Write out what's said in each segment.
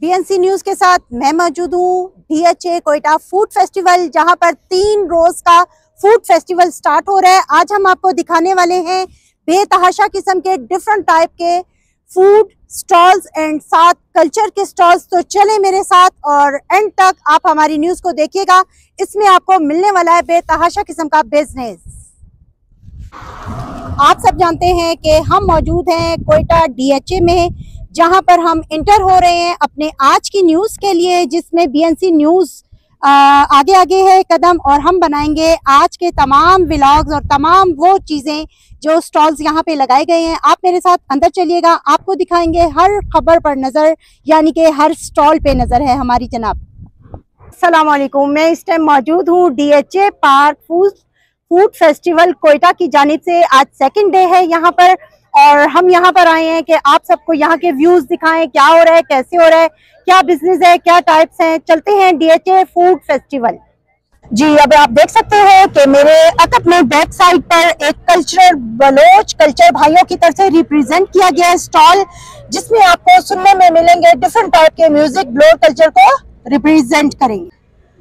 BNC news के साथ मैं मौजूद हूँ DHA कोयटा फूड फेस्टिवल, जहां पर 3 रोज का फूड फेस्टिवल स्टार्ट हो रहा है। आज हम आपको दिखाने वाले हैं बेतहाशा किस्म के डिफरेंट टाइप के फूड स्टॉल्स एंड साथ कल्चर के स्टॉल्स। तो चले मेरे साथ और एंड तक आप हमारी न्यूज को देखिएगा। इसमें आपको मिलने वाला है बेतहाशा किस्म का बिजनेस। आप सब जानते हैं कि हम मौजूद हैं कोयटा DHA में, जहां पर हम इंटर हो रहे हैं अपने आज की न्यूज के लिए, जिसमें बीएनसी न्यूज आगे आगे है कदम, और हम बनाएंगे आज के तमाम व्लॉग्स और तमाम वो चीजें जो स्टॉल्स यहाँ पे लगाए गए हैं। आप मेरे साथ अंदर चलिएगा, आपको दिखाएंगे हर खबर पर नजर, यानी कि हर स्टॉल पे नजर है हमारी जनाब। अस्सलाम वालेकुम, मैं इस टाइम मौजूद हूँ DHA park food festival Quetta की जानिब से। आज सेकंड डे है यहाँ पर, और हम यहाँ पर आए हैं कि आप सबको यहाँ के व्यूज दिखाएं, क्या हो रहा है, कैसे हो रहा है, क्या बिजनेस है, क्या टाइप्स हैं। चलते हैं DHA फूड फेस्टिवल। जी, अब आप देख सकते हैं कि मेरे अकब में बैक साइड पर एक कल्चरल बलोच कल्चर भाइयों की तरफ से रिप्रेजेंट किया गया है स्टॉल, जिसमें आपको सुनने में मिलेंगे डिफरेंट टाइप के म्यूजिक ब्लोर कल्चर को रिप्रेजेंट करेंगे।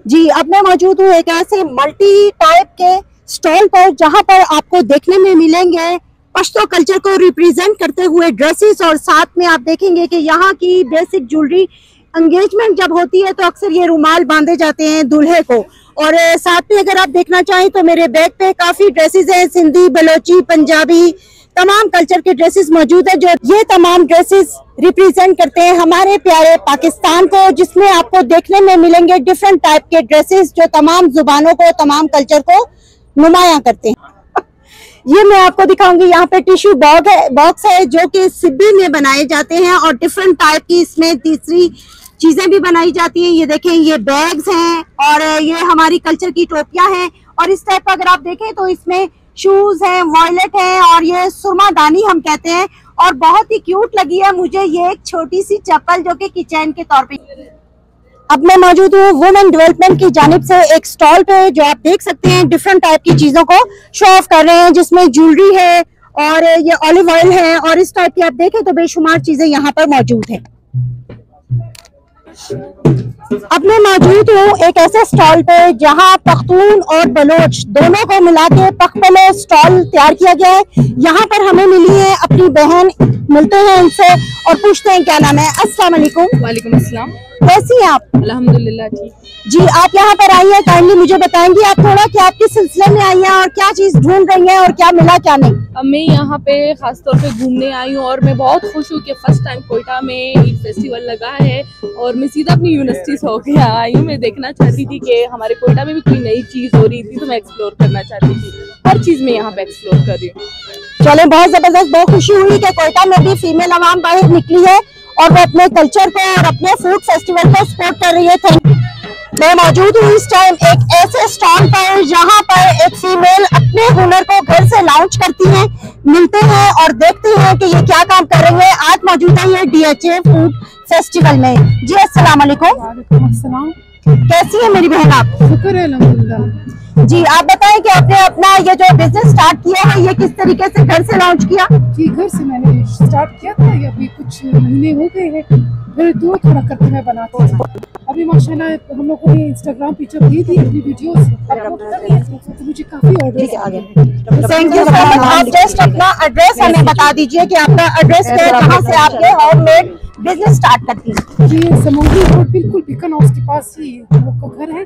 जी, अब मैं मौजूद हूँ एक ऐसे मल्टी टाइप के स्टॉल पर, जहाँ पर आपको देखने में मिलेंगे पश्तो कल्चर को रिप्रेजेंट करते हुए ड्रेसेस, और साथ में आप देखेंगे कि यहाँ की बेसिक ज्वेलरी। एंगेजमेंट जब होती है तो अक्सर ये रुमाल बांधे जाते हैं दूल्हे को। और साथ में अगर आप देखना चाहें तो मेरे बैग पे काफी ड्रेसेस हैं, सिंधी, बलोची, पंजाबी, तमाम कल्चर के ड्रेसेस मौजूद है, जो ये तमाम ड्रेसेस रिप्रेजेंट करते हैं हमारे प्यारे पाकिस्तान को, जिसमें आपको देखने में मिलेंगे डिफरेंट टाइप के ड्रेसेस जो तमाम जुबानों को, तमाम कल्चर को नुमायां करते हैं। ये मैं आपको दिखाऊंगी, यहाँ पे टिश्यू बॉक्स है जो कि सिब्बी में बनाए जाते हैं, और डिफरेंट टाइप की इसमें तीसरी चीजें भी बनाई जाती हैं। ये देखें, ये बैग्स हैं, और ये हमारी कल्चर की टोपियां हैं। और इस टाइप का अगर आप देखें तो इसमें शूज हैं, वॉयलेट है, और ये सुरमादानी हम कहते हैं। और बहुत ही क्यूट लगी है मुझे ये एक छोटी सी चप्पल, जो कि किचन के तौर पे। अब मैं मौजूद हूँ वुमेन डेवलपमेंट की जानिब से एक स्टॉल पे, जो आप देख सकते हैं डिफरेंट टाइप की चीजों को शो ऑफ कर रहे हैं, जिसमें ज्वेलरी है और ये ऑलिव ऑयल है, और इस टाइप की आप देखें तो बेशुमार चीजें यहाँ पर मौजूद है। अब मैं मौजूद हूँ एक ऐसे स्टॉल पे जहाँ पख्तून और बलोच दोनों को मिला के पखपलो स्टॉल तैयार किया गया है। यहाँ पर हमें मिली है अपनी बहन, मिलते हैं इनसे और पूछते हैं क्या नाम है। अस्सलाम वालेकुम। वालेकुम अस्सलाम। कैसी हैं आप? अल्हम्दुलिल्लाह ठीक। जी, आप यहाँ पर आई हैं, काइंडली मुझे बताएंगी आप थोड़ा कि आप किस सिलसिले में आई हैं और क्या चीज ढूंढ रही हैं और क्या मिला क्या नहीं? अब मैं यहाँ पे खास तौर पे घूमने आई हूँ, और मैं बहुत खुश हूँ कि फर्स्ट टाइम कोयटा में ईद फेस्टिवल लगा है, और मैं सीधा अपनी यूनिवर्सिटी से होके आई हूँ। मैं देखना चाहती थी कि हमारे कोयटा में भी कोई नई चीज हो रही थी, तो मैं एक्सप्लोर करना चाहती थी। हर चीज में यहाँ पे एक्सप्लोर कर रही हूँ। चले, बहुत जबरदस्त, बहुत खुशी हुई कि कोयटा में भी फीमेल अवाम बाहर निकली है और वो अपने कल्चर को और अपने फूड फेस्टिवल को सपोर्ट कर रही है। मैं मौजूद हूँ इस टाइम एक ऐसे स्टॉल पर जहाँ पर एक फीमेल अपने हुनर को घर से लॉन्च करती है। मिलते हैं और देखते हैं कि ये क्या काम कर रही है। आज मौजूद है ये DHA फूड फेस्टिवल में। जी, अस्सलाम वालेकुम। वालेकुम अस्सलाम। कैसी है मेरी बहन आप? शुक्र है अल्हम्दुलिल्लाह। जी, आप बताएं कि आपने अपना ये जो बिजनेस स्टार्ट किया है, ये किस तरीके से घर से लॉन्च किया? जी, घर से मैंने स्टार्ट किया था, ये अभी कुछ महीने हो गए हैं, फिर दूर थोड़ा करके मैं बनाती हूँ। अभी माशाल्लाह हम लोगों ने इंस्टाग्राम पे जब दी थी अपनी वीडियोस अपलोड कर दी, तो मुझे काफी ऑर्डर आ गए। Thank you so much. आप जस्ट अपना एड्रेस हमें बता दीजिए कि आपका एड्रेस क्या है, कहाँ से आप ये होममेड बिजनेस स्टार्ट करती हैं? जी, समोगी रोड बिल्कुल पिकन हाउस के पास ही हम लोग का घर है।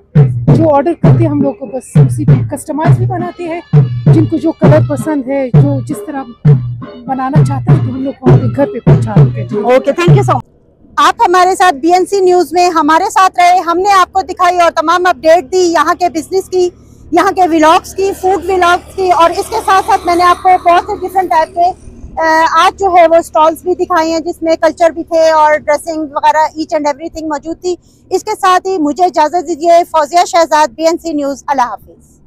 जो ऑर्डर करते हैं हम लोग को बस उसी पे कस्टमाइज भी बनाते हैं, जिनको जो कलर पसंद है, जो जिस तरह बनाना चाहते हैं, तो हम लोग वहाँ पे घर पे पहुँचा देते हैं। Okay, thank you so much. आप हमारे साथ BNC न्यूज में हमारे साथ रहे, हमने आपको दिखाई और तमाम अपडेट दी यहाँ के बिजनेस की, यहाँ के व्लॉग्स की, फूड व्लॉग्स की, और इसके साथ साथ मैंने आपको बहुत से डिफरेंट टाइप के आज जो है वो स्टॉल्स भी दिखाए हैं, जिसमें कल्चर भी थे और ड्रेसिंग वगैरह ईच एंड एवरीथिंग मौजूद थी। इसके साथ ही मुझे इजाजत दीजिए। Fauzia Shahzad, BNC news. अल्लाह हाफिज।